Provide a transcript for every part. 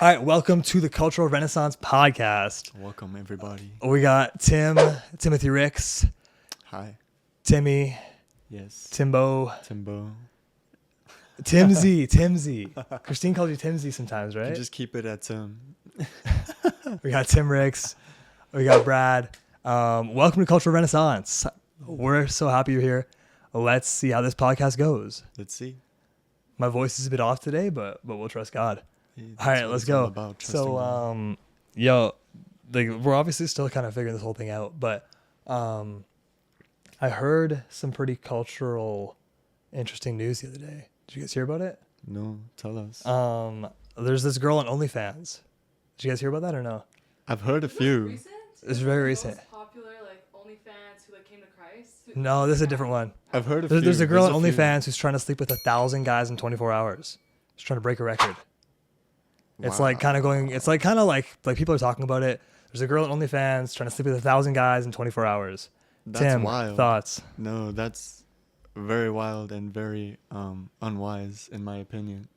All right, welcome to the Cultural Renaissance Podcast. Welcome, everybody. We got Timothy Ricks, Hi. Timmy, Yes. Timbo, Timsy. Christine calls you Timsy sometimes, You right? just keep it at Tim. We got Tim Ricks. We got Brad. Welcome to Cultural Renaissance. We're so happy you're here. Let's see how this podcast goes. Let's see. My voice is a bit off today, but we'll trust God. That's All right, what let's it's all go. about, trusting God. We're obviously still kind of figuring this whole thing out, but I heard some pretty cultural, interesting news the other day. Did you guys hear about it? No, tell us. There's this girl on OnlyFans. Did you guys hear about that or no? I've heard a few. Recent? It's very recent. Most popular OnlyFans who came to Christ. No, this is a different one. I've heard a few. There's a girl on There's a few. OnlyFans who's trying to sleep with 1,000 guys in 24 hours. She's trying to break a record. It's like kind of going. It's like kind of like people are talking about it. There's a girl on OnlyFans trying to sleep with 1,000 guys in 24 hours. That's Tim, wild. thoughts? No, that's very wild and very unwise, in my opinion.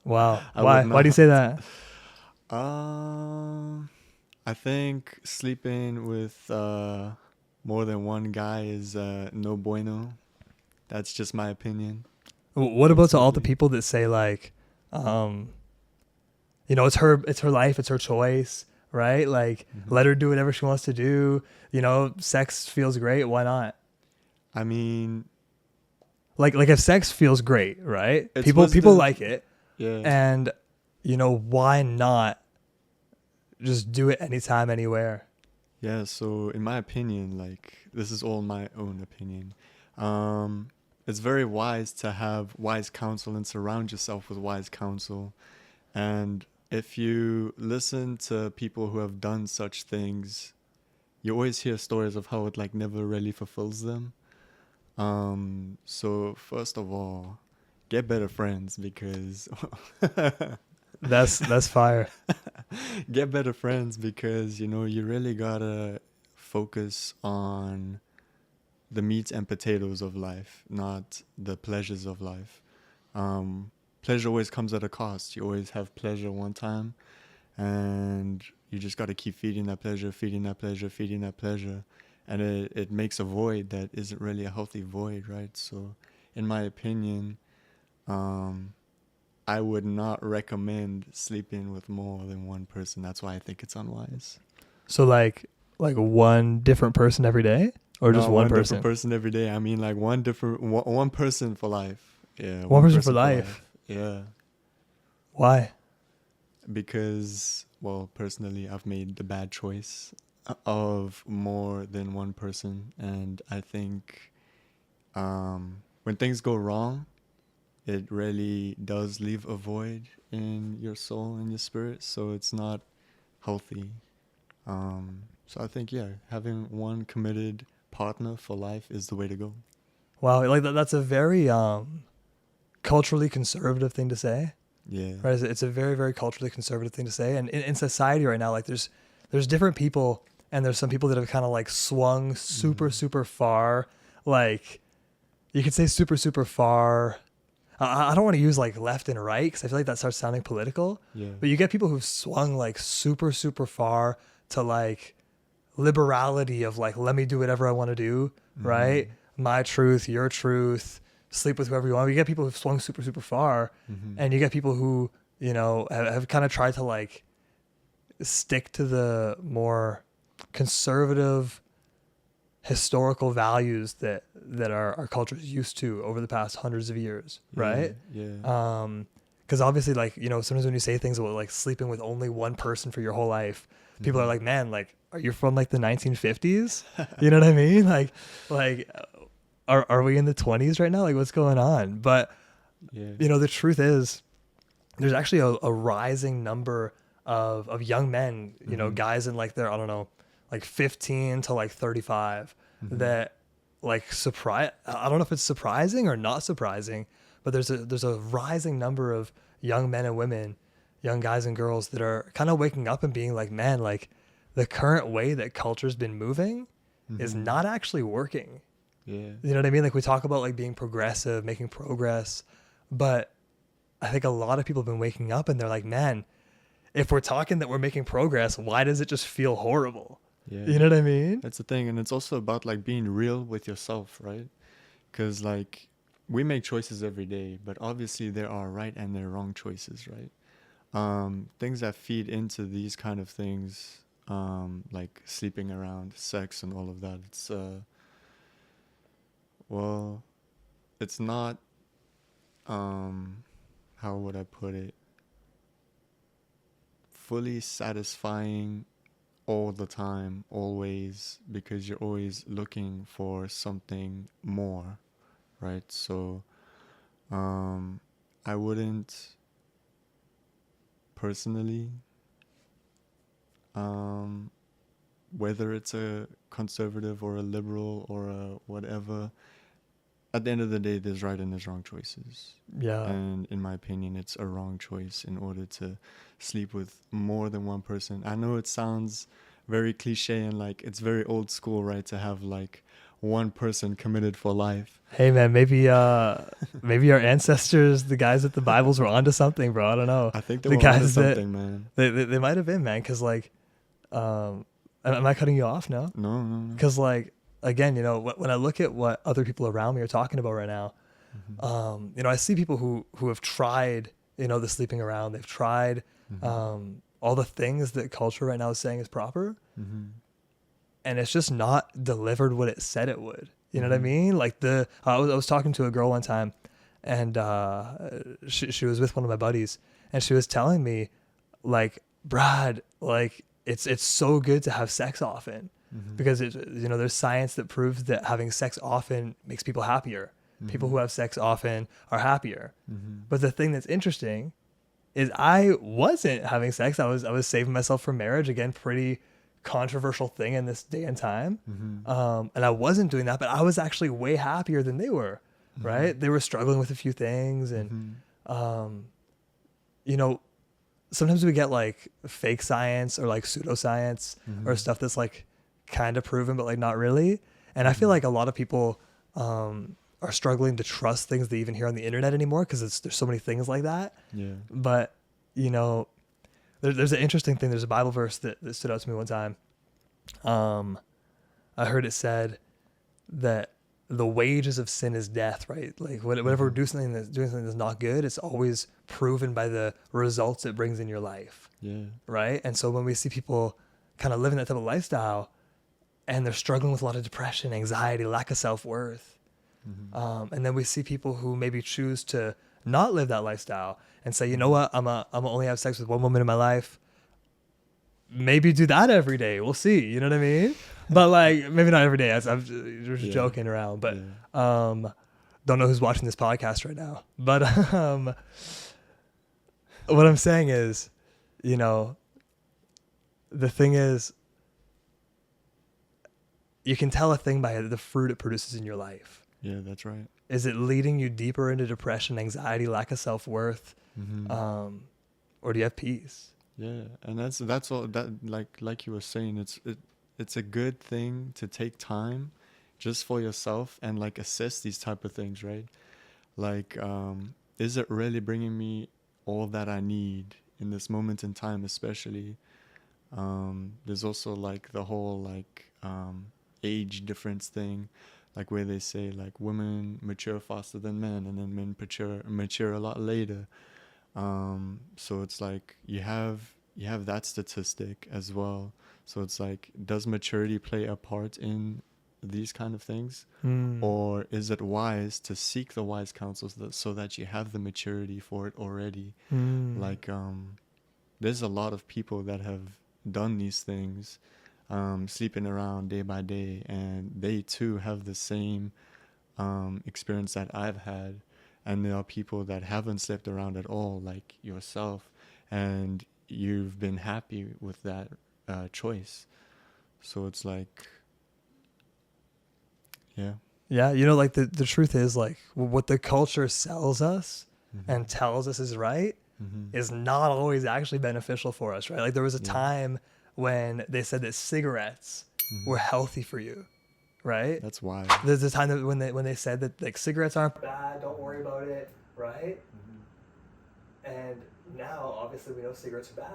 Wow. I Why? would Why do you not. say that? I think sleeping with more than one guy is no bueno. That's just my opinion. What about to all the people that say like, it's her life, it's her choice, right? Like, let her do whatever she wants to do. Sex feels great. Why not? I mean, Like if sex feels great, right? It's People wisdom. like it, yeah. and why not just do it anytime, anywhere? Yeah, so in my opinion, this is all my own opinion. It's very wise to have wise counsel and surround yourself with wise counsel. And if you listen to people who have done such things, you always hear stories of how it never really fulfills them. So first of all, get better friends because That's fire. get better friends because you really gotta focus on the meat and potatoes of life, not the pleasures of life. Pleasure always comes at a cost. You always have pleasure one time, and you just got to keep feeding that pleasure, and it makes a void that isn't really a healthy void, right? So in my opinion, I would not recommend sleeping with more than one person. That's why I think it's unwise. So like one different person every day, or just No, one person? different person every day. I mean, one person for life. Yeah, One person for life. Yeah, Why? because personally, I've made the bad choice of more than one person, and I think when things go wrong, it really does leave a void in your soul and your spirit, so it's not healthy. So I think, having one committed partner for life is the way to go. Wow, that's a very culturally conservative thing to say. Yeah. Right? It's a very, very culturally conservative thing to say. And in society right now, there's different people, and there's some people that have kind of swung super, super far. Like, you could say super, super far. I don't want to use left and right because I feel like that starts sounding political. Yeah. But you get people who've swung super, super far to liberality of let me do whatever I want to do, right? My truth, your truth, sleep with whoever you want. You get people who've swung super, super far, and you get people who, have kind of tried to stick to the more conservative historical values that our culture is used to over the past hundreds of years, right? Yeah. Because obviously, sometimes when you say things about sleeping with only one person for your whole life, people are like, man, are you from the 1950s? You know what I mean? Are we in the 20s right now? What's going on? But Yeah. the truth is, there's actually a rising number of young men, guys in their, I don't know, 15 to 35 that surprise. I don't know if it's surprising or not surprising, but there's a rising number of young men and women, young guys and girls that are kind of waking up and being like, man, the current way that culture's been moving is not actually working. Yeah. You know what I mean? We talk about being progressive, making progress, but I think a lot of people have been waking up and they're like, man, if we're talking that we're making progress, why does it just feel horrible? Yeah. You know what I mean? That's the thing. And it's also about like being real with yourself, right? Because like we make choices every day, but obviously there are right and there are wrong choices, right? Things that feed into these kind of things, like sleeping around, sex and all of that. It's, well, it's not, how would I put it? Fully satisfying all the time, always, because you're always looking for something more, right? So, I wouldn't personally, whether it's a conservative or a liberal or a whatever, at the end of the day, there's right and there's wrong choices. Yeah. And in my opinion, it's a wrong choice in order to sleep with more than one person. I know it sounds very cliche and like it's very old school, right? To have like one person committed for life. Hey man, maybe maybe our ancestors, the guys at the Bibles, were onto something, bro. I don't know. I think they The were onto guys that something, man. they might have been, man. Because like, am I cutting you off? No. No, no, no. Because like, again, you know, when I look at what other people around me are talking about right now, Mm-hmm. you know, I see people who have tried, you know, the sleeping around. They've tried Mm-hmm. all the things that culture right now is saying is proper, Mm-hmm. and it's just not delivered what it said it would. You know what I Mhm. mean? Like I was talking to a girl one time, and she was with one of my buddies, and she was telling me, like, Brad, like it's so good to have sex often, Mhm. because it, you know, there's science that proves that having sex often makes people happier. People who have sex often are happier. Mhm. But the thing that's interesting is I wasn't having sex. I was saving myself for marriage. Again, pretty controversial thing in this day and time. Mhm. And I wasn't doing that, but I was actually way happier than they were. Right? They were struggling with a few things, and Mhm. you know, sometimes we get like fake science or like pseudoscience or Mhm. stuff that's like kind of proven but like not really. And I feel like a lot of people are struggling to trust things they even hear on the internet anymore, because there's so many things like that. Yeah. But you know, there's an interesting thing. There's a Bible verse that stood out to me one time. I heard it said that the wages of sin is death, right? Like whenever we're doing something that's not good, it's always proven by the results it brings in your life, Yeah. right? And so when we see people kind of living that type of lifestyle, and they're struggling with a lot of depression, anxiety, lack of self-worth, and then we see people who maybe choose to not live that lifestyle and say, you know what, I'm only have sex with one woman in my life. Maybe do that every day. We'll see. You know what I mean? But like, maybe not every day. I'm just Yeah. joking around. But Yeah. don't know who's watching this podcast right now. But what I'm saying is, you know, the thing is, you can tell a thing by the fruit it produces in your life. Yeah, that's right. Is it leading you deeper into depression, anxiety, lack of self-worth, Mhm. or do you have peace? Yeah, and that's all that like you were saying, it's a good thing to take time just for yourself and like assess these type of things, right? Like, is it really bringing me all that I need in this moment in time, especially? There's also like the whole like age difference thing, like where they say like women mature faster than men and then men mature a lot later. So it's like you have that statistic as well. So it's like, does maturity play a part in these kind of things? Or is it wise to seek the wise counsels so that you have the maturity for it already? Like, there's a lot of people that have done these things, sleeping around day by day, and they too have the same experience that I've had. And there are people that haven't slept around at all, like yourself, and you've been happy with that choice. So it's like, yeah. Yeah, you know, like the truth is, like, what the culture sells us and tells us is right is not always actually beneficial for us, right? Like there was a time when they said that cigarettes were healthy for you, right? That's why. There's a time that when they said that like cigarettes aren't bad, don't worry about it, right? And now obviously we know cigarettes are bad.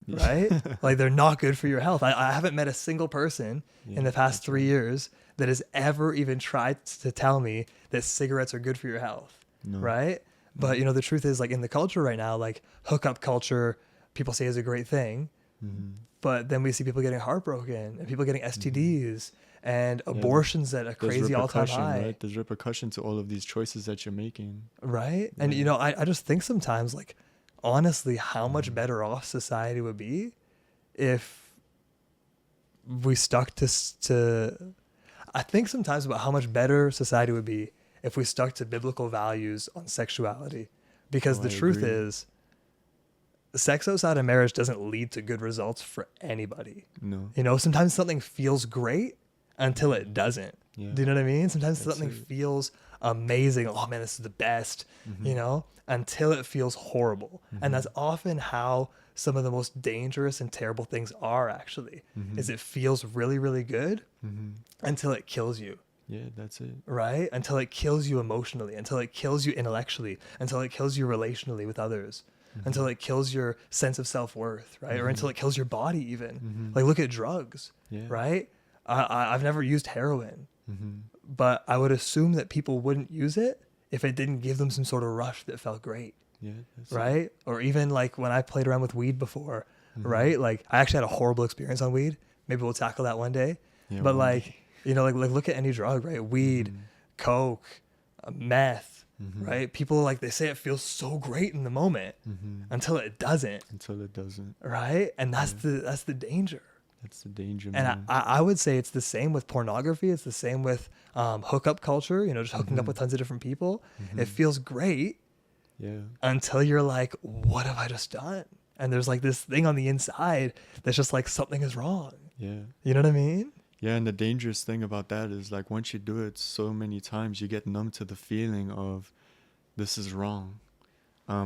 right? Like they're not good for your health. I haven't met a single person in the past 3 years that has ever even tried to tell me that cigarettes are good for your health, No. right? But you know, the truth is, like in the culture right now, like hookup culture, people say is a great thing, but then we see people getting heartbroken and people getting STDs and abortions at a crazy all-time high. Right? There's repercussion to all of these choices that you're making. Right? And you know, I just think sometimes, like, honestly, how much better off society would be if we stuck to I think sometimes about how much better society would be if we stuck to biblical values on sexuality. Because the truth is, sex outside of marriage doesn't lead to good results for anybody. No. You know, sometimes something feels great until it doesn't. Yeah. Do you know what I mean? Sometimes That's something it. feels amazing. Oh man, this is the best, you know, until it feels horrible. And that's often how some of the most dangerous and terrible things are actually, is it feels really, really good until it kills you. Yeah, that's it. Right? Until it kills you emotionally, until it kills you intellectually, until it kills you relationally with others, until it kills your sense of self-worth, right? Or until it kills your body even. Like look at drugs, right? I've never used heroin, but I would assume that people wouldn't use it if it didn't give them some sort of rush that felt great, Yeah, that's right? it. Or even like when I played around with weed before, right? Like I actually had a horrible experience on weed. Maybe we'll tackle that one day. Yeah, But one like, day. you know, like look at any drug, right? Weed, coke, meth, right? People like they say it feels so great in the moment until it doesn't, Until it doesn't. right? And that's the danger. That's the danger, And man. I would say it's the same with pornography. It's the same with hookup culture, you know, just hooking up with tons of different people. It feels great Yeah. until you're like, what have I just done? And there's like this thing on the inside that's just like something is wrong. Yeah. You know what I mean? Yeah, and the dangerous thing about that is like once you do it so many times, you get numb to the feeling of this is wrong.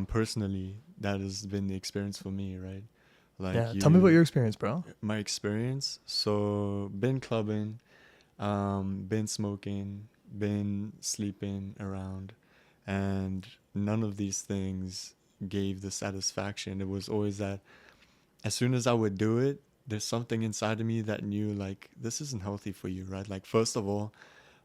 Personally, that has been the experience for me, right? Like Yeah. Tell me about your experience, bro. my experience. So been clubbing, been smoking, been sleeping around, and none of these things gave the satisfaction. It was always that as soon as I would do it, there's something inside of me that knew like this isn't healthy for you, right? Like first of all,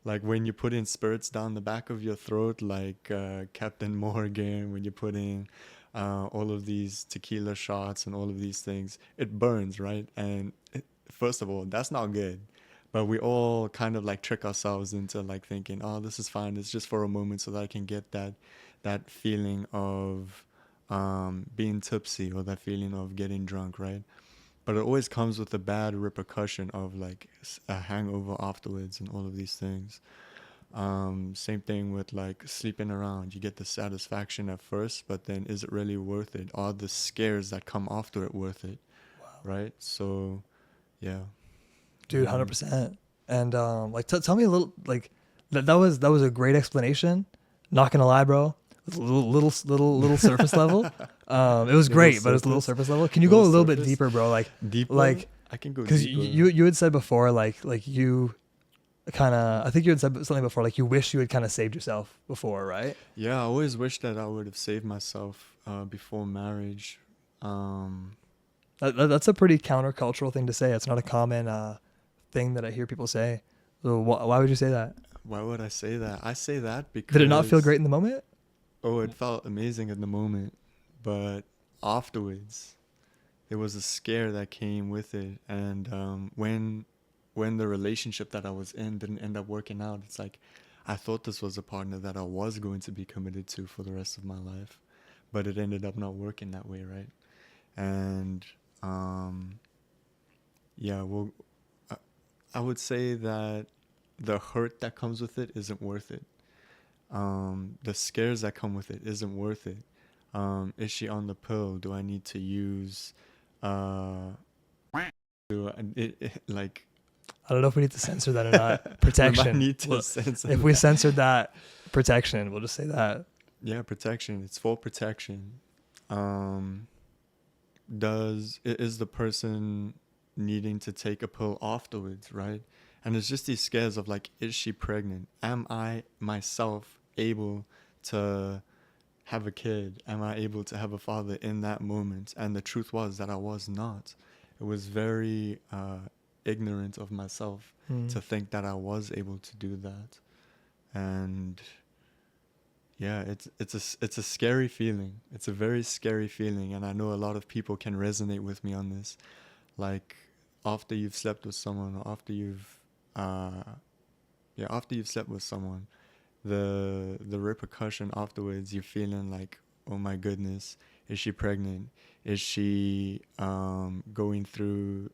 like when you put in spirits down the back of your throat, like Captain Morgan, when you're putting all of these tequila shots and all of these things, it burns, right? And first of all, that's not good. But we all kind of like trick ourselves into like thinking, oh, this is fine. It's just for a moment so that I can get that feeling of being tipsy or that feeling of getting drunk, right? But it always comes with a bad repercussion of like a hangover afterwards and all of these things. Same thing with like sleeping around. You get the satisfaction at first, but then is it really worth it? Are the scares that come after it worth it? Wow. Right? So, yeah. Dude, 100%. And like tell me a little like that was a great explanation. Not gonna lie, bro. It was a little surface level. It was great, but it was a little surface level. Can you go a little bit deeper, bro? Like Deeper? like I can go because deeper. you had said before like you kind of I think you had said something before like you wish you had kind of saved yourself before, right? Yeah, I always wish that I would have saved myself before marriage. That's a pretty countercultural thing to say. It's not a common thing that I hear people say. So why would you say that? Why would I say that? I say that because... Did it not feel great in the moment? Oh, it felt amazing in the moment. But afterwards, there was a scare that came with it. And when the relationship that I was in didn't end up working out, it's like I thought this was a partner that I was going to be committed to for the rest of my life. But it ended up not working that way, right? And yeah, well, I would say that the hurt that comes with it isn't worth it. The scares that come with it isn't worth it. Is she on the pill? Do I need to use like I don't know if we need to censor that or not. Protection. I need to censor if we that. censored that, protection, we'll just say that. Yeah, protection. It's for protection. Is the person needing to take a pill afterwards, right? And it's just these scares of like, is she pregnant? Am I myself able to have a kid? Am I able to have a father in that moment? And the truth was that I was not. It was very ignorant of myself to think that I was able to do that. And yeah, it's a scary feeling. It's a very scary feeling, and I know a lot of people can resonate with me on this. Like, after you've slept with someone, or after you've slept with someone, the repercussion afterwards, you're feeling like, oh my goodness, is she pregnant? Is she going through,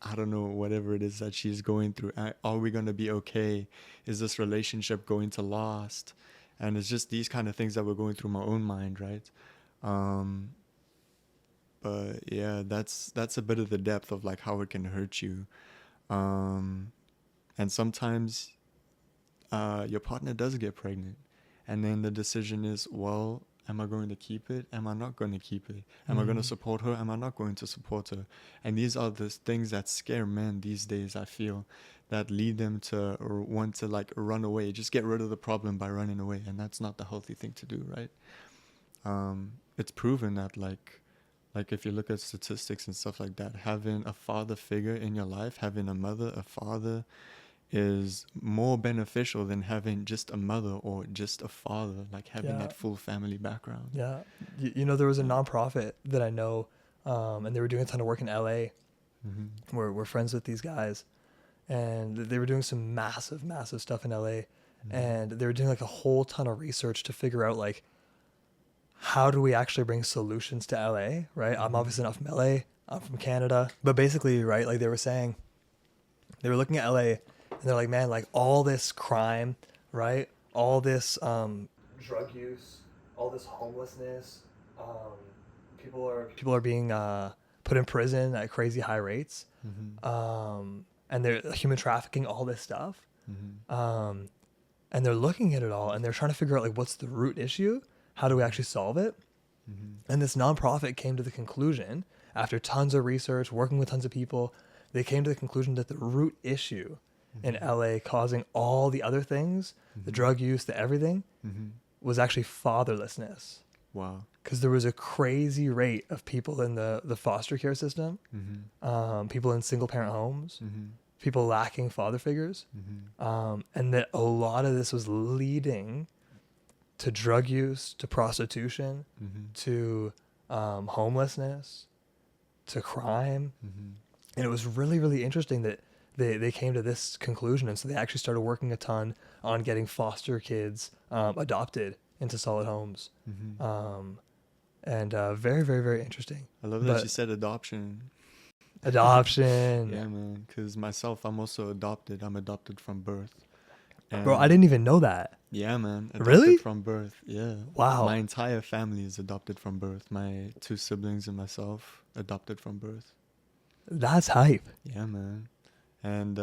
I don't know, whatever it is that she's going through? Are we going to be okay? Is this relationship going to last? And it's just these kind of things that were going through my own mind, right? But yeah, that's a bit of the depth of like how it can hurt you. And sometimes your partner does get pregnant, and then the decision is, well, am I going to keep it? Am I not going to keep it? Am I going to support her? Am I not going to support her? And these are the things that scare men these days, I feel, that lead them to want to like run away, just get rid of the problem by running away. And that's not the healthy thing to do, right? It's proven that like if you look at statistics and stuff like that, having a father figure in your life, having a mother, a father, is more beneficial than having just a mother or just a father, like having that full family background. Yeah. You know, there was a nonprofit that I know, and they were doing a ton of work in LA. We're friends with these guys, and they were doing some massive stuff in LA. And they were doing like a whole ton of research to figure out like, how do we actually bring solutions to LA, right? I'm obviously not from LA, I'm from Canada, but basically, right, like they were saying, they were looking at LA, and they're like, man, like all this crime, right? All this drug use, all this homelessness, people are being put in prison at crazy high rates, and they're human trafficking, all this stuff, and they're looking at it all, and they're trying to figure out like what's the root issue, how do we actually solve it? And this nonprofit came to the conclusion, after tons of research, working with tons of people, they came to the conclusion that the root issue in LA causing all the other things, the drug use, the everything, was actually fatherlessness. Wow. Because there was a crazy rate of people in the foster care system, people in single parent homes, people lacking father figures, and that a lot of this was leading to drug use, to prostitution, to homelessness, to crime. And it was really, really interesting that they came to this conclusion. And so they actually started working a ton on getting foster kids adopted into solid homes. And very, very, very interesting. I love that you said adoption. Adoption. Yeah, man. Because myself, I'm also adopted. I'm adopted from birth. And bro, I didn't even know that. Yeah, man. Adopted Really? from birth. Yeah. Wow. My entire family is adopted from birth. My 2 siblings and myself adopted from birth. That's hype. Yeah, man. And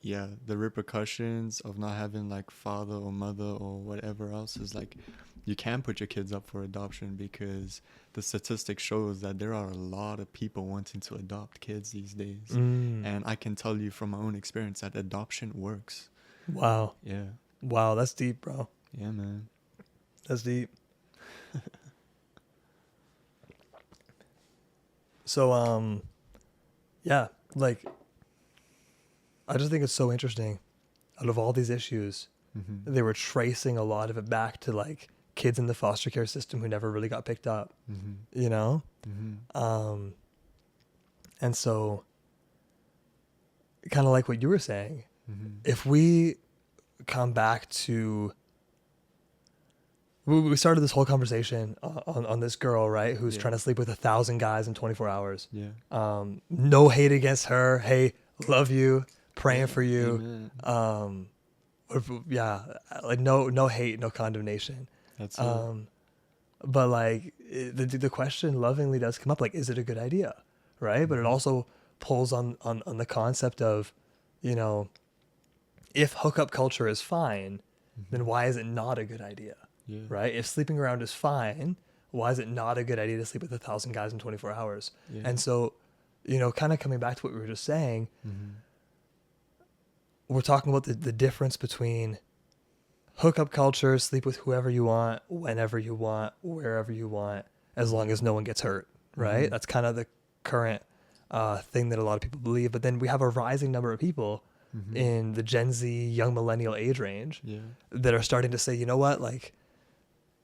yeah, the repercussions of not having like father or mother or whatever else is like, you can put your kids up for adoption, because the statistics shows that there are a lot of people wanting to adopt kids these days. And I can tell you from my own experience that adoption works. Wow. Yeah. Wow, that's deep, bro. Yeah, man. That's deep. So, yeah, like, I just think it's so interesting. Out of all these issues, they were tracing a lot of it back to like kids in the foster care system who never really got picked up, you know? And so, kind of like what you were saying, if we come back to, we started this whole conversation on this girl, right, who's trying to sleep with 1,000 guys in 24 hours. Yeah. No hate against her. Hey, love you, praying for you. Yeah, like no hate, no condemnation. That's it. But like the question lovingly does come up, like, is it a good idea, right? But it also pulls on the concept of, you know, if hookup culture is fine, then why is it not a good idea? Yeah. Right? If sleeping around is fine, why is it not a good idea to sleep with 1,000 guys in 24 hours? Yeah. And so, you know, kind of coming back to what we were just saying, we're talking about the difference between hookup culture, sleep with whoever you want, whenever you want, wherever you want, as long as no one gets hurt, right? Mhm. That's kind of the current thing that a lot of people believe. But then we have a rising number of people Mhm. in the Gen Z, young millennial age range Yeah. that are starting to say, you know what, like,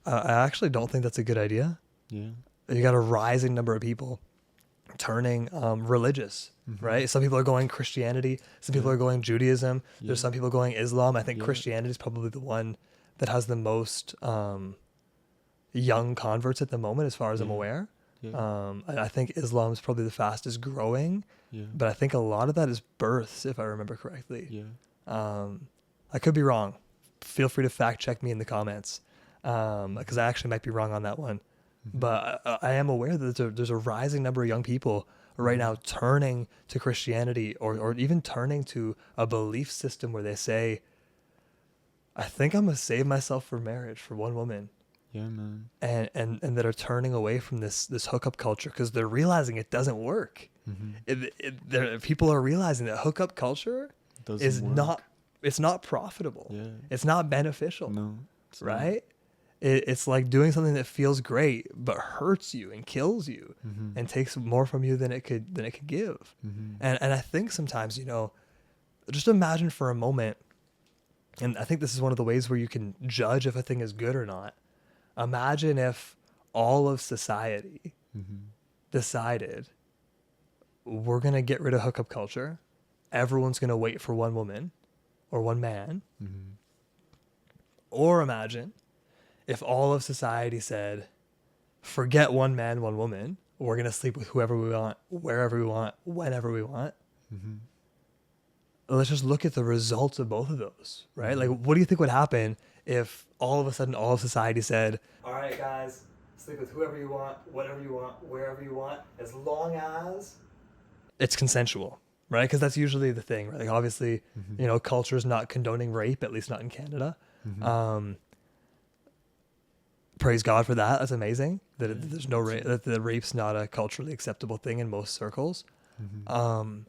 I actually don't think that's a good idea. Yeah. You got a rising number of people turning religious, Mhm. right? Some people are going Christianity, some people Yeah. are going Judaism, there's Yeah. some people going Islam. I think Yeah. Christianity is probably the one that has the most young converts at the moment, as far as I'm Yeah. aware. Yeah. I think Islam is probably the fastest growing, Yeah. but I think a lot of that is births, if I remember correctly. Yeah. I could be wrong. Feel free to fact check me in the comments, because I actually might be wrong on that one. Mhm. But I am aware that there's a rising number of young people right Mhm. now turning to Christianity, or even turning to a belief system where they say, I think I'm going to save myself for marriage for one woman. Yeah, man. And that are turning away from this hookup culture because they're realizing it doesn't work. Mhm. People are realizing that hookup culture Doesn't is work. it's not profitable. Yeah. It's not beneficial, No. It's not. right? It's like doing something that feels great but hurts you and kills you Mhm. and takes more from you than it could give. Mhm. And I think sometimes, just imagine for a moment, and I think this is one of the ways where you can judge if a thing is good or not. Imagine if all of society Mhm. decided we're going to get rid of hookup culture. Everyone's going to wait for one woman or one man. Mhm. Or imagine if all of society said, forget one man, one woman. We're going to sleep with whoever we want, wherever we want, whenever we want. Mhm. Let's just look at the results of both of those, right? Mhm. Like, what do you think would happen if all of a sudden all of society said, all right, guys, sleep with whoever you want, whatever you want, wherever you want, as long as it's consensual, right? Because that's usually the thing, right? Like, obviously, Mhm. culture is not condoning rape, at least not in Canada. Mhm. Praise God for that. That's amazing that Yeah, there's no me rape, too. that the rape's not a culturally acceptable thing in most circles. Mhm.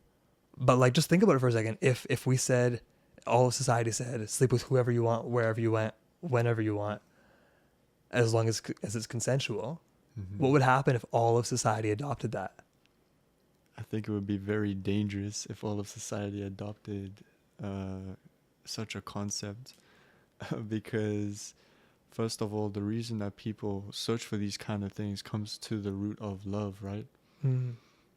But like, just think about it for a second. If we said, all of society said, sleep with whoever you want, wherever you want, whenever you want, as long as it's consensual, Mhm. what would happen if all of society adopted that? I think it would be very dangerous if all of society adopted such a concept because first of all, the reason that people search for these kind of things comes to the root of love, right? Mm.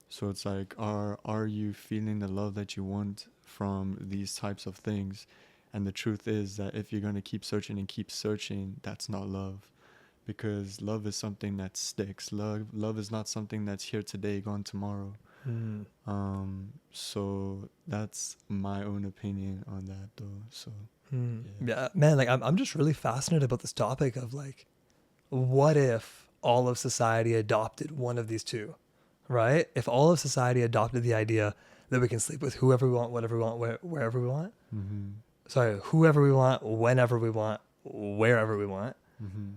So it's like, are you feeling the love that you want from these types of things? And the truth is that if you're going to keep searching and keep searching, that's not love. Because love is something that sticks. Love is not something that's here today, gone tomorrow. Mm. So that's my own opinion on that, though. So Mm. yeah. Yeah, man, like I'm just really fascinated about this topic of like, what if all of society adopted one of these two, right? If all of society adopted the idea that we can sleep with whoever we want, whatever we want, wherever we want. Mm-hmm. Sorry, whoever we want, whenever we want, wherever we want. Mm-hmm.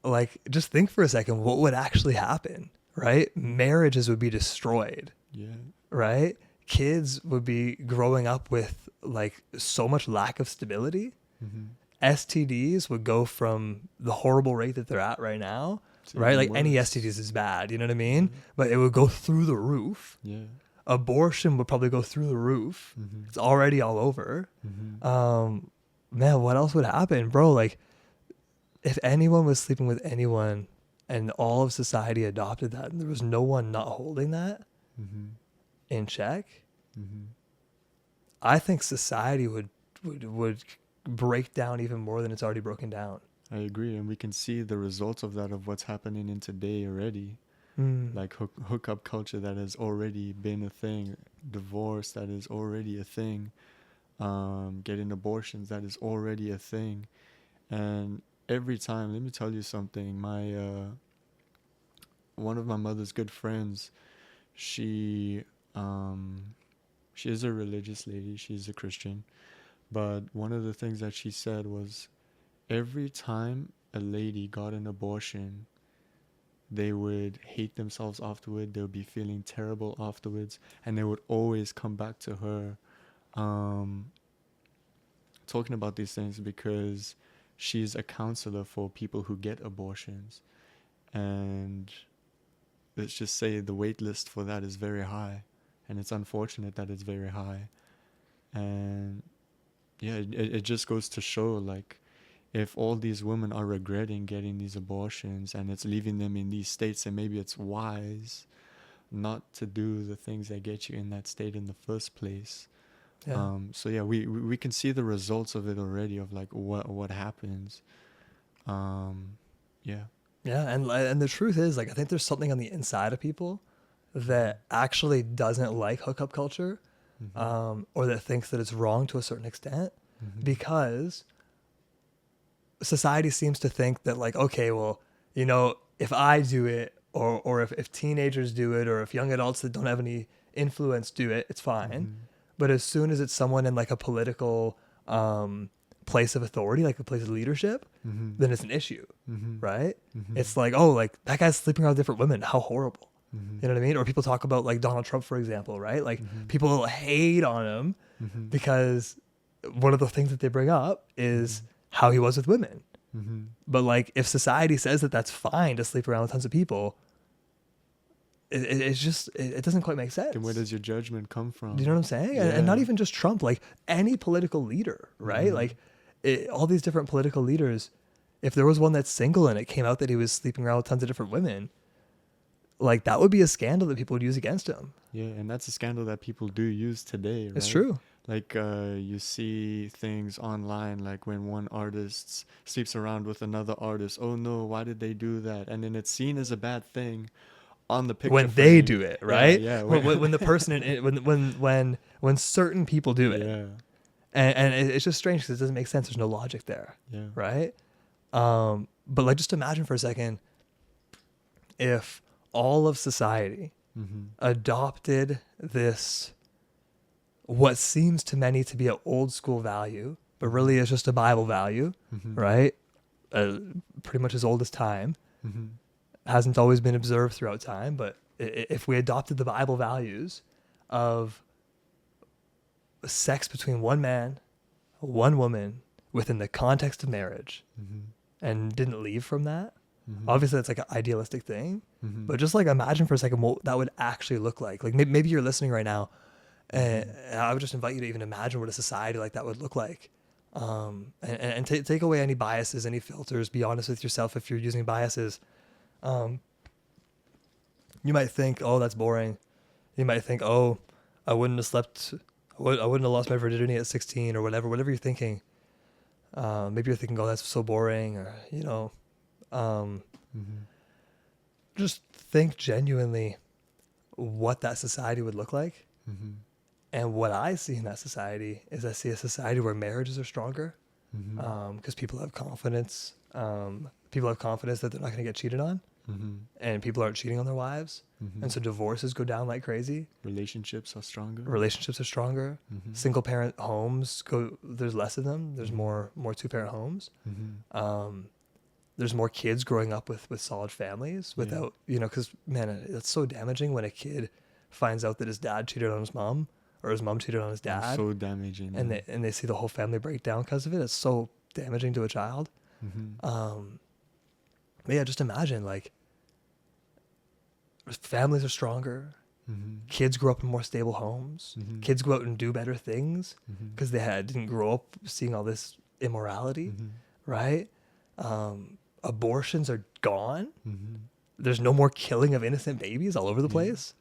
Like, just think for a second, what would actually happen, right? Marriages would be destroyed, Yeah. right? Kids would be growing up with like so much lack of stability. Mm-hmm. STDs would go from the horrible rate that they're at right now, It's right? even Like any worse. STDs is bad, you know what I mean? Yeah. But it would go through the roof. Yeah. Abortion would probably go through the roof. Mm-hmm. It's already all over. Mm-hmm. Man, what else would happen, bro? Like, if anyone was sleeping with anyone and all of society adopted that and there was no one not holding that Mm-hmm. in check, Mm-hmm. I think society would break down even more than it's already broken down. I agree, and we can see the results of that of what's happening in today already. Mm. Like hookup culture that has already been a thing, divorce that is already a thing, getting abortions that is already a thing, and every time, let me tell you something. My one of my mother's good friends, she is a religious lady. She's a Christian, but one of the things that she said was, every time a lady got an abortion, they would hate themselves afterward. They would be feeling terrible afterwards, and they would always come back to her talking about these things because she's a counselor for people who get abortions, and let's just say the wait list for that is very high, and it's unfortunate that it's very high. And yeah, it just goes to show, like, if all these women are regretting getting these abortions and it's leaving them in these states, then maybe it's wise not to do the things that get you in that state in the first place. Yeah. So yeah, we can see the results of it already, of like what happens. Yeah. Yeah, and the truth is, like, I think there's something on the inside of people that actually doesn't like hookup culture, or that thinks that it's wrong to a certain extent, because society seems to think that, like, okay, well, you know, if I do it, or if teenagers do it, or if young adults that don't have any influence do it, it's fine. But as soon as it's someone in like a political place of authority, like a place of leadership, then it's an issue, right? It's like, oh, like that guy's sleeping around with different women. How horrible. You know what I mean? Or people talk about like Donald Trump, for example, right? Like people hate on him because one of the things that they bring up is how he was with women. But like, if society says that that's fine to sleep around with tons of people, it doesn't quite make sense. Then where does your judgment come from? Do you know what I'm saying? Yeah. And not even just Trump, like any political leader, right? Like all these different political leaders, if there was one that's single and it came out that he was sleeping around with tons of different women, like that would be a scandal that people would use against him. Yeah, and that's a scandal that people do use today, right? It's true. Like you see things online, like when one artist sleeps around with another artist. Oh no, why did they do that? And then it's seen as a bad thing on the picture When frame. they do it, right? Yeah. When the person when certain people do it, Yeah. and it's just strange because it doesn't make sense. There's no logic there, Yeah. right? But like, just imagine for a second if all of society adopted this, what seems to many to be an old school value, but really is just a Bible value, right? Pretty much as old as time. Hasn't always been observed throughout time, but if we adopted the Bible values of sex between one man, one woman, within the context of marriage, and didn't leave from that, obviously that's like an idealistic thing, but just like imagine for a second what that would actually look like. Like maybe you're listening right now, and I would just invite you to even imagine what a society like that would look like. And take away any biases, any filters. Be honest with yourself if you're using biases. You might think, oh, that's boring. You might think, oh, I wouldn't have lost my virginity at 16 or whatever you're thinking. Maybe you're thinking, oh, that's so boring, or, you know, just think genuinely what that society would look like. And what I see in that society is I see a society where marriages are stronger, because people have confidence. People have confidence that they're not going to get cheated on, and people aren't cheating on their wives. And so divorces go down like crazy. Relationships are stronger. Single parent homes there's less of them. There's more 2-parent homes. There's more kids growing up with solid families without, you know, because man, it's so damaging when a kid finds out that his dad cheated on his mom, or his mom cheated on his dad. It's so damaging. And they see the whole family break down because of it. It's so damaging to a child. But yeah, just imagine, like, families are stronger. Kids grow up in more stable homes. Kids go out and do better things because they didn't grow up seeing all this immorality, right? Abortions are gone. There's no more killing of innocent babies all over the place.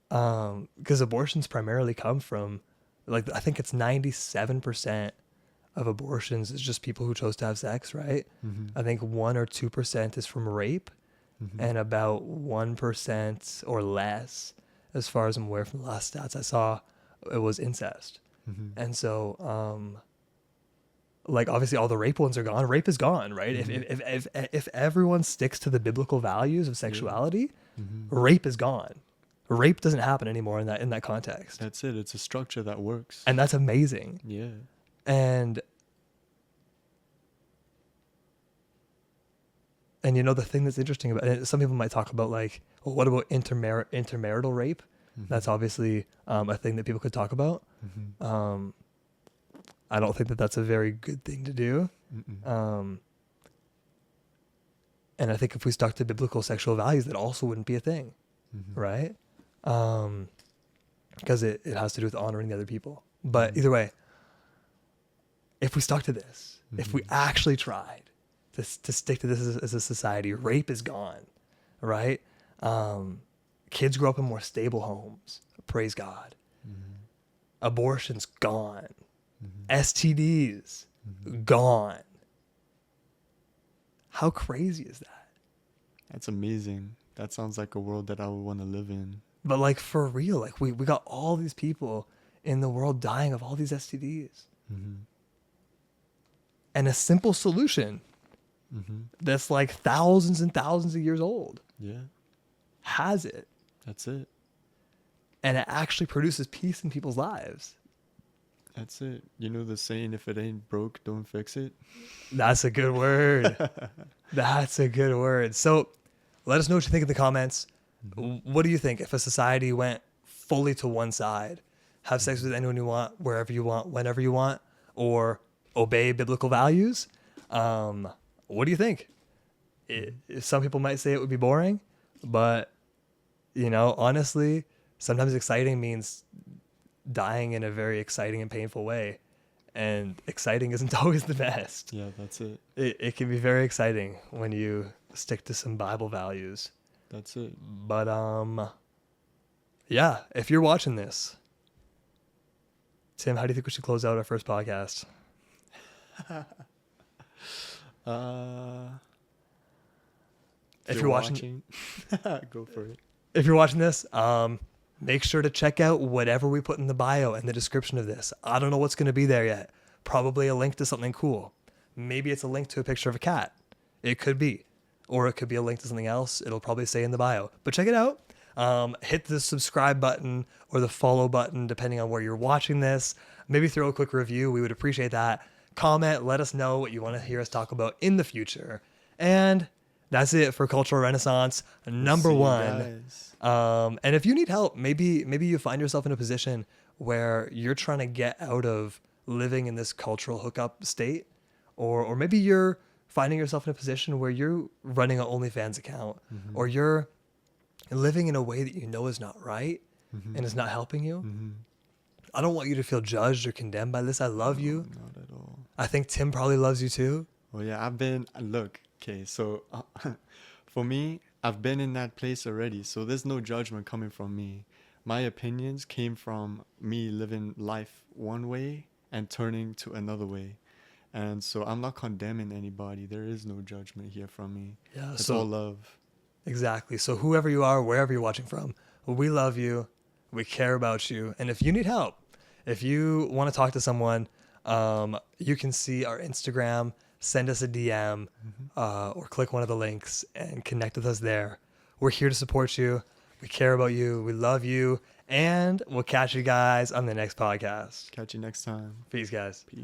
Because abortions primarily come from, like, I think it's 97% of abortions is just people who chose to have sex, right? I think 1 or 2% is from rape, and about 1% or less, as far as I'm aware from the last stats I saw, it was incest. And so, like, obviously all the rape ones are gone. Rape is gone, right? If everyone sticks to the biblical values of sexuality, rape is gone. Rape doesn't happen anymore in that context. That's it. It's a structure that works. And that's amazing. Yeah. And you know, the thing that's interesting about it, some people might talk about, like, well, what about intermarital rape? That's obviously a thing that people could talk about. I don't think that that's a very good thing to do. Mm-mm. And I think if we stuck to biblical sexual values, that also wouldn't be a thing, Mhm. right? Because it has to do with honoring the other people. But Mhm. either way, if we stuck to this, if we Mhm. actually tried to stick to this as a society, rape is gone, right? Kids grow up in more stable homes. Praise God. Mhm. Abortion's gone. Mhm. STDs Mhm. gone. How crazy is that? That's amazing. That sounds like a world that I would want to live in. But like for real, like we got all these people in the world dying of all these STDs. Mm-hmm. And a simple solution Mm-hmm. that's like thousands and thousands of years old Yeah, has it. that's it. And it actually produces peace in people's lives. That's it. You know the saying, if it ain't broke, don't fix it? That's a good word. That's a good word. So let us know what you think in the comments. Mm-hmm. What do you think if a society went fully to one side? Have sex with anyone you want, wherever you want, whenever you want, or obey biblical values? What do you think? Some people might say it would be boring, but honestly, sometimes exciting means dying in a very exciting and painful way. And exciting isn't always the best. Yeah, that's it. It can be very exciting when you stick to some Bible values. That's it. But yeah, if you're watching this, Tim, how do you think we should close out our first podcast? If you're watching, go for it. if you're watching this, make sure to check out whatever we put in the bio and the description of this. I don't know what's going to be there yet. Probably a link to something cool. Maybe it's a link to a picture of a cat. It could be. Or it could be a link to something else. It'll probably say in the bio. But check it out. Hit the subscribe button or the follow button, depending on where you're watching this. Maybe throw a quick review. We would appreciate that. Comment. Let us know what you want to hear us talk about in the future. And that's it for Cultural Renaissance number See you 1. guys. And if you need help, maybe you find yourself in a position where you're trying to get out of living in this cultural hookup state, or maybe you're finding yourself in a position where you're running an OnlyFans account, Mm-hmm. or you're living in a way that you know is not right Mm-hmm. and is not helping you. Mm-hmm. I don't want you to feel judged or condemned by this. I love you. Not at all. I think Tim probably loves you too. Well, yeah, okay, so for me, I've been in that place already, so there's no judgment coming from me. My opinions came from me living life one way and turning to another way. And so I'm not condemning anybody. There is no judgment here from me. Yeah. It's So all love. exactly. So whoever you are, wherever you're watching from, we love you. We care about you. And if you need help, if you want to talk to someone, you can see our Instagram, send us a DM, or click one of the links and connect with us there. We're here to support you. We care about you. We love you. And we'll catch you guys on the next podcast. Catch you next time. Peace, guys. Peace.